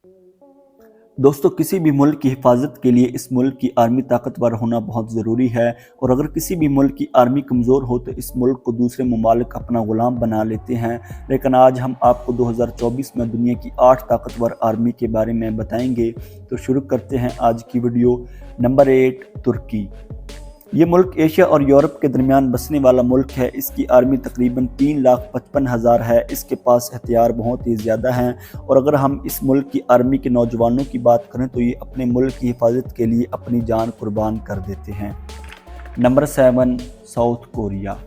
दोस्तों, किसी भी मुल्क की हिफाजत के लिए इस मुल्क की आर्मी ताकतवर होना बहुत ज़रूरी है। और अगर किसी भी मुल्क की आर्मी कमज़ोर हो तो इस मुल्क को दूसरे ममालिक अपना ग़ुलाम बना लेते हैं। लेकिन आज हम आपको 2024 में दुनिया की 8 ताकतवर आर्मी के बारे में बताएंगे। तो शुरू करते हैं आज की वीडियो। नंबर 8, तुर्की। ये मुल्क एशिया और यूरोप के दरमियान बसने वाला मुल्क है। इसकी आर्मी तकरीबन 3,55,000 है। इसके पास हथियार बहुत ही ज़्यादा हैं। और अगर हम इस मुल्क की आर्मी के नौजवानों की बात करें तो ये अपने मुल्क की हिफाजत के लिए अपनी जान कुर्बान कर देते हैं। Number 7, south Korea.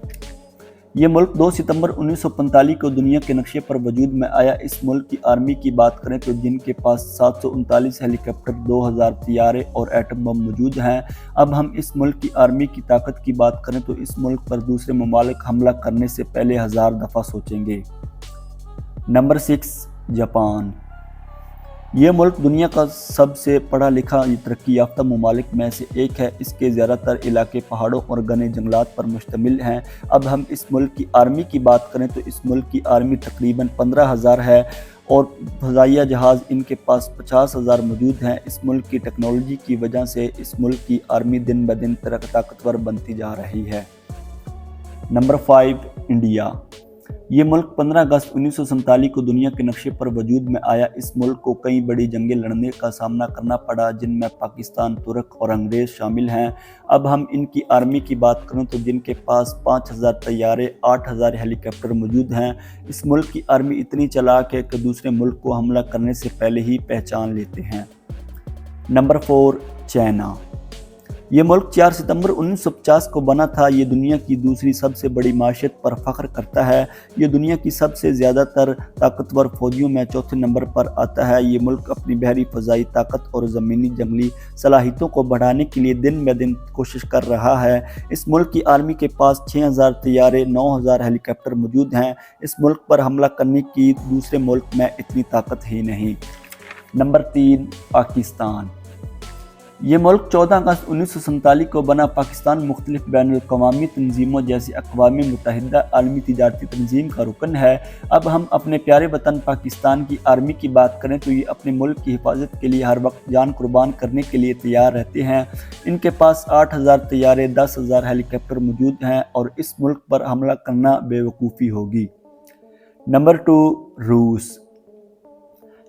ये मुल्क 2 सितंबर 1945 को दुनिया के नक्शे पर वजूद में आया। इस मुल्क की आर्मी की बात करें तो जिनके पास 739 हेलीकॉप्टर, 2000 तैयारे और एटम बम मौजूद हैं। अब हम इस मुल्क की आर्मी की ताकत की बात करें तो इस मुल्क पर दूसरे ममालिक हमला करने से पहले 1000 दफ़ा सोचेंगे। Number 6, Japan. ये मुल्क दुनिया का सबसे पढ़ा लिखा तरक्की याफ्ता ममालिक में से एक है। इसके ज़्यादातर इलाके पहाड़ों और घने जंगलात पर मुश्तमिल हैं। अब हम इस मुल्क की आर्मी की बात करें तो इस मुल्क की आर्मी तकरीबन 15,000 है और फ़ज़ाइया जहाज़ इनके पास 50,000 मौजूद हैं। इस मुल्क की टेक्नोलॉजी की वजह से इस मुल्क की आर्मी दिन ब दिन ताकतवर बनती जा रही है। Number 5, India. ये मुल्क 15 अगस्त 1947 को दुनिया के नक्शे पर वजूद में आया। इस मुल्क को कई बड़ी जंगें लड़ने का सामना करना पड़ा, जिनमें पाकिस्तान, तुर्क और अंग्रेज़ शामिल हैं। अब हम इनकी आर्मी की बात करें तो जिनके पास 5,000 तैयारे, 8,000 हेलीकॉप्टर मौजूद हैं। इस मुल्क की आर्मी इतनी चालाक है कि दूसरे मुल्क को हमला करने से पहले ही पहचान लेते हैं। Number 4, China. ये मुल्क 4 सितंबर 1950 को बना था। ये दुनिया की दूसरी सबसे बड़ी माशियत पर फ़ख्र करता है। ये दुनिया की सबसे ज़्यादातर ताकतवर फ़ौजियों में चौथे नंबर पर आता है। ये मुल्क अपनी बहरी फ़ज़ाई ताकत और ज़मीनी जंगली सलाहियतों को बढ़ाने के लिए दिन ब दिन कोशिश कर रहा है। इस मुल्क की आर्मी के पास 6,000 तैयारे, 9,000 हेलीकॉप्टर मौजूद हैं। इस मुल्क पर हमला करने की दूसरे मुल्क में इतनी ताकत ही नहीं। नंबर 3, पाकिस्तान। ये मुल्क 14 अगस्त 1947 को बना। पाकिस्तान मुख्तलिफ बैनुल-अक़वामी तंजीमों जैसे अक़वाम मुत्तहिदा आलमी तिजारती तंजीम का रुकन है। अब हम अपने प्यारे वतन पाकिस्तान की आर्मी की बात करें तो ये अपने मुल्क की हिफाजत के लिए हर वक्त जान कुर्बान करने के लिए तैयार रहते हैं। इनके पास 8,000 तैयारे, 10,000 हेलीकॉप्टर मौजूद हैं और इस मुल्क पर हमला करना बेवकूफ़ी होगी। नंबर 2, रूस।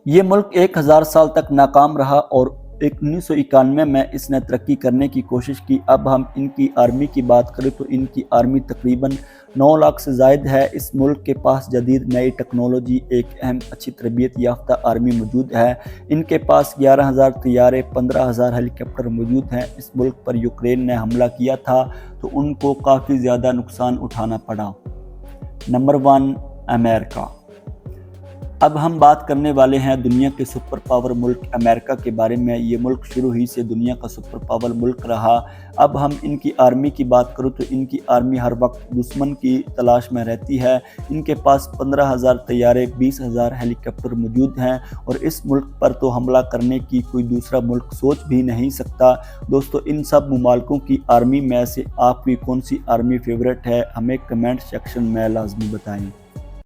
ये मुल्क 1000 साल तक नाकाम रहा और 1991 में इसने तरक्की करने की कोशिश की। अब हम इनकी आर्मी की बात करें तो इनकी आर्मी तकरीबन 9 लाख से ज़ायद है। इस मुल्क के पास जदीद नई टेक्नोलॉजी, एक अहम अच्छी तरबियत याफ्ता आर्मी मौजूद है। इनके पास 11,000 तैयारे, 15,000 हेलीकॉप्टर मौजूद हैं। इस मुल्क पर यूक्रेन ने हमला किया था तो उनको काफ़ी ज़्यादा नुकसान उठाना पड़ा। Number 1, America. अब हम बात करने वाले हैं दुनिया के सुपर पावर मुल्क अमेरिका के बारे में। ये मुल्क शुरू ही से दुनिया का सुपर पावर मुल्क रहा। अब हम इनकी आर्मी की बात करूँ तो इनकी आर्मी हर वक्त दुश्मन की तलाश में रहती है। इनके पास 15,000 तैयारे, 20,000 हेलीकॉप्टर मौजूद हैं और इस मुल्क पर तो हमला करने की कोई दूसरा मुल्क सोच भी नहीं सकता। दोस्तों, इन सब ममालिकों की आर्मी में से आपकी कौन सी आर्मी फेवरेट है, हमें कमेंट सेक्शन में लाजमी बताएँ।